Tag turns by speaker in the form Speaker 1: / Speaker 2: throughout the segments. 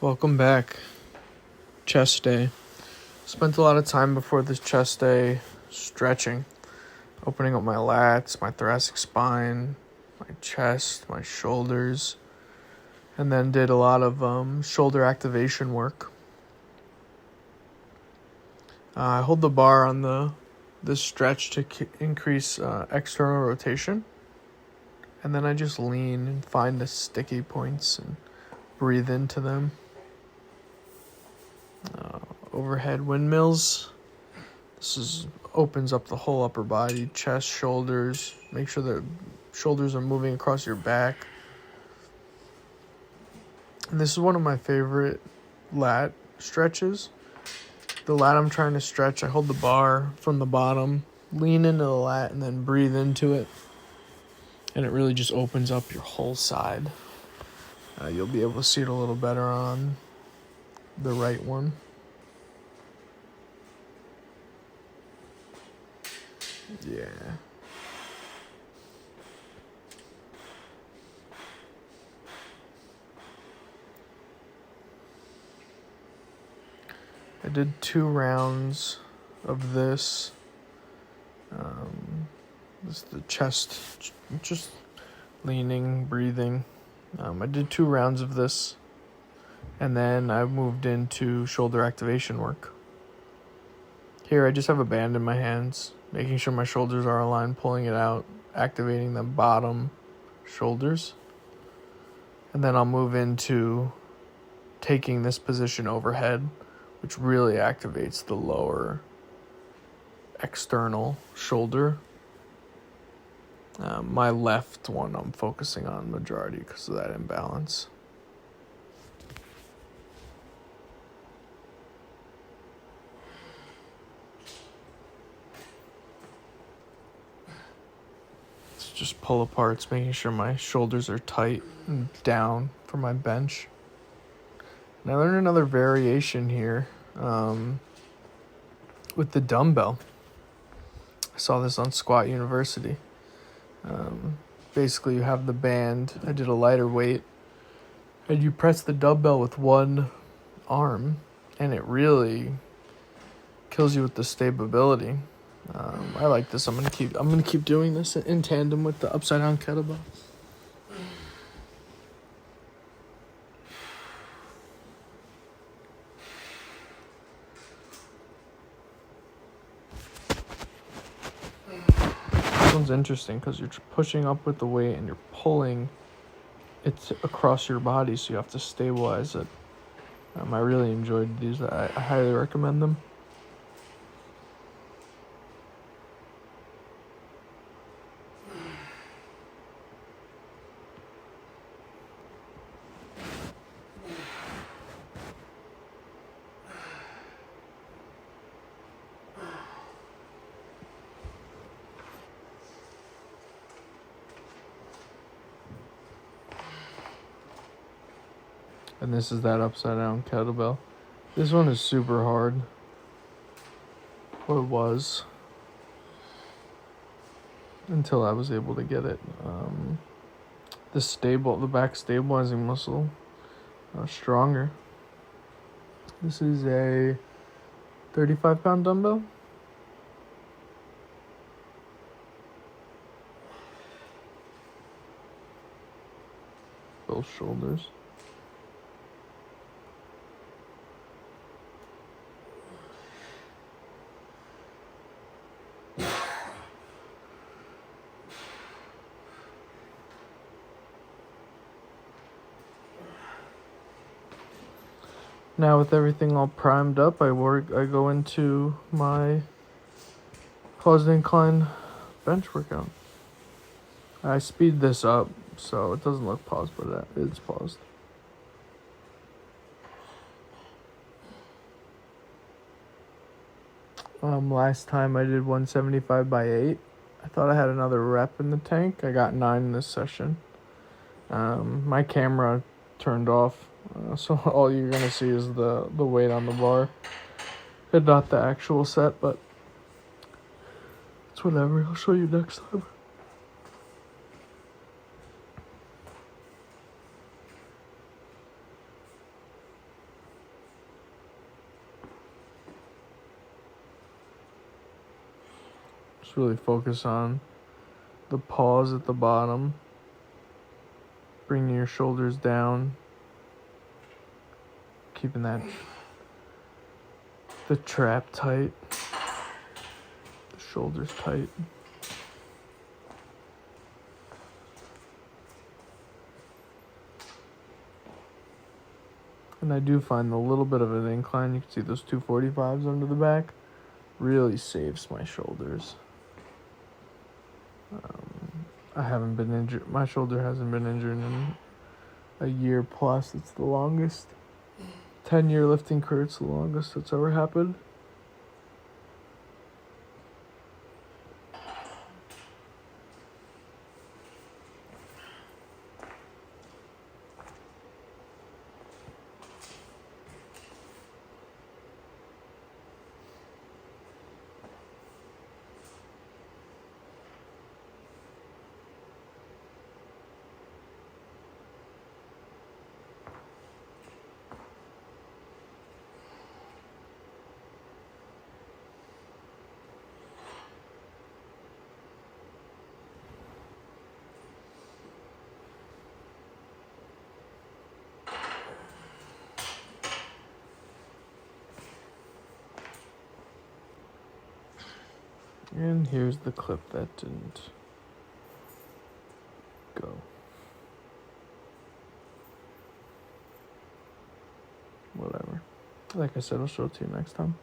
Speaker 1: Welcome back. Chest day. Spent a lot of time before this chest day stretching, opening up my lats, my thoracic spine, my chest, my shoulders, and then did a lot of shoulder activation work. I hold the bar on this stretch to increase external rotation, and then I just lean and find the sticky points and breathe into them. Overhead windmills. Opens up the whole upper body, chest, shoulders. Make sure the shoulders are moving across your back. And this is one of my favorite lat stretches. The lat I'm trying to stretch, I hold the bar from the bottom, lean into the lat, and then breathe into it. And it really just opens up your whole side. You'll be able to see it a little better on the right one. Yeah. I did 2 rounds of this. This is the chest, just leaning, breathing. I did 2 rounds of this, and then I moved into shoulder activation work. Here, I just have a band in my hands, making sure my shoulders are aligned, pulling it out, activating the bottom shoulders. And then I'll move into taking this position overhead, which really activates the lower external shoulder. My left one I'm focusing on majority because of that imbalance. Just pull aparts, making sure my shoulders are tight and down for my bench. And I learned another variation here with the dumbbell. I saw this on Squat University. Basically, you have the band. I did a lighter weight. And you press the dumbbell with one arm, and it really kills you with the stability. I like this. I'm gonna keep doing this in tandem with the upside down kettlebell. This one's interesting because you're pushing up with the weight and you're pulling it across your body, so you have to stabilize it. I really enjoyed these. I highly recommend them. And this is that upside down kettlebell. This one is super hard. Or was. Until I was able to get it. The back stabilizing muscle stronger. This is a 35-pound dumbbell. Both shoulders. Now with everything all primed up, I go into my paused incline bench workout. I speed this up so it doesn't look paused, but it's paused. Last time I did 175 by 8. I thought I had another rep in the tank. I got 9 in this session. My camera turned off. So all you're going to see is the weight on the bar and not the actual set, but it's whatever. I'll show you next time. Just really focus on the pause at the bottom. Bringing your shoulders down. Keeping the trap tight. The shoulders tight. And I do find a little bit of an incline. You can see those 245s under the back. Really saves my shoulders. I haven't been injured. My shoulder hasn't been injured in a year plus. It's the longest. 10-year lifting career. It's the longest that's ever happened. And here's the clip that didn't go. Whatever. Like I said, I'll show it to you next time.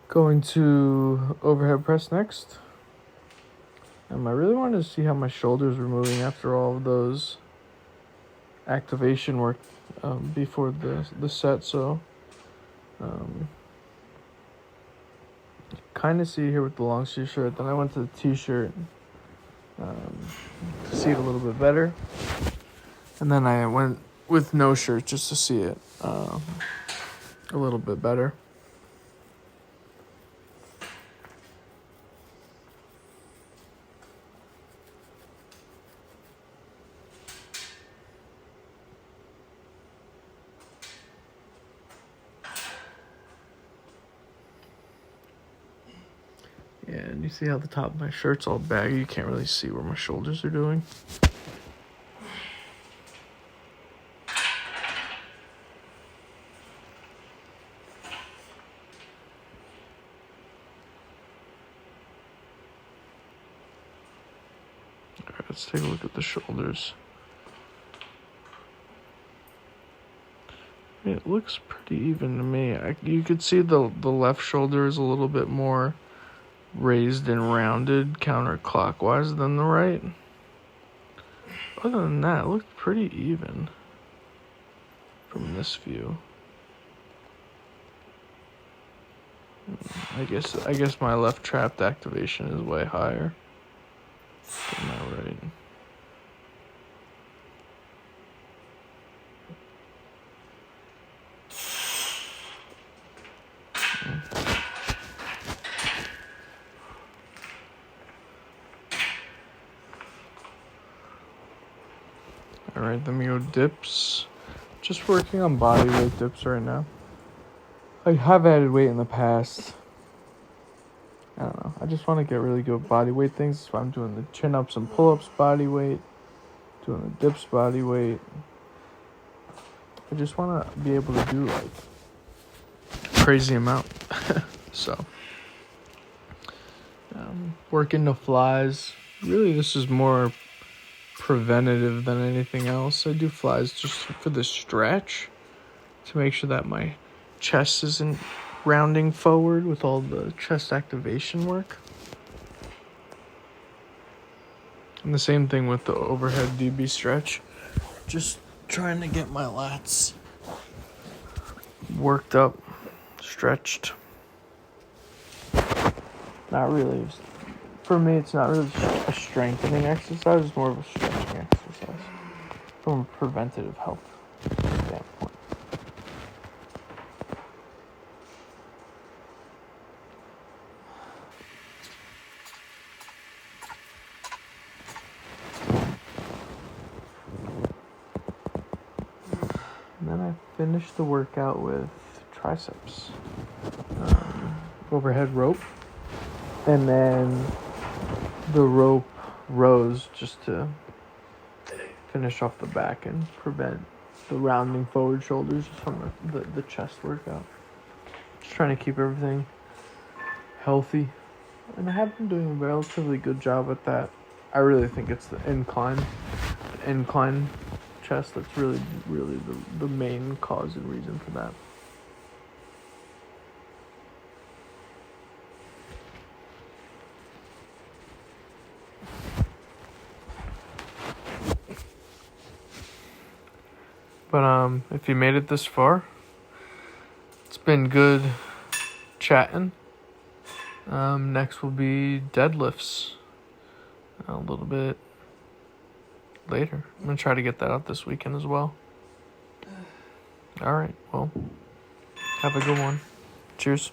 Speaker 1: Going to overhead press next. I really wanted to see how my shoulders were moving after all of those activation work before the set. So kind of see here with the long sleeve shirt. Then I went to the t-shirt to see it a little bit better, and then I went with no shirt just to see it a little bit better. And you see how the top of my shirt's all baggy? You can't really see where my shoulders are doing. Alright, let's take a look at the shoulders. It looks pretty even to me. You could see the left shoulder is a little bit more raised and rounded counterclockwise than the right. Other than that, it looked pretty even from this view. I guess my left trapped activation is way higher than my right. Alright, then we go dips. Just working on body weight dips right now. I have added weight in the past. I don't know. I just want to get really good body weight things. So I'm doing the chin ups and pull ups body weight. Doing the dips body weight. I just want to be able to do like crazy amount. So working the flies. Really, this is more preventative than anything else. I do flies just for the stretch to make sure that my chest isn't rounding forward with all the chest activation work. And the same thing with the overhead DB stretch. Just trying to get my lats worked up, stretched. Not really. For me, it's not really a strengthening exercise. It's more of a stretching exercise from a preventative health standpoint. And then I finished the workout with triceps. Overhead rope. And then the rope rows just to finish off the back and prevent the rounding forward shoulders from the chest workout. Just trying to keep everything healthy. And I have been doing a relatively good job at that. I really think it's the incline chest that's really the main cause and reason for that. But if you made it this far, it's been good chatting. Next will be deadlifts a little bit later. I'm gonna try to get that out this weekend as well. All right, well, have a good one. Cheers.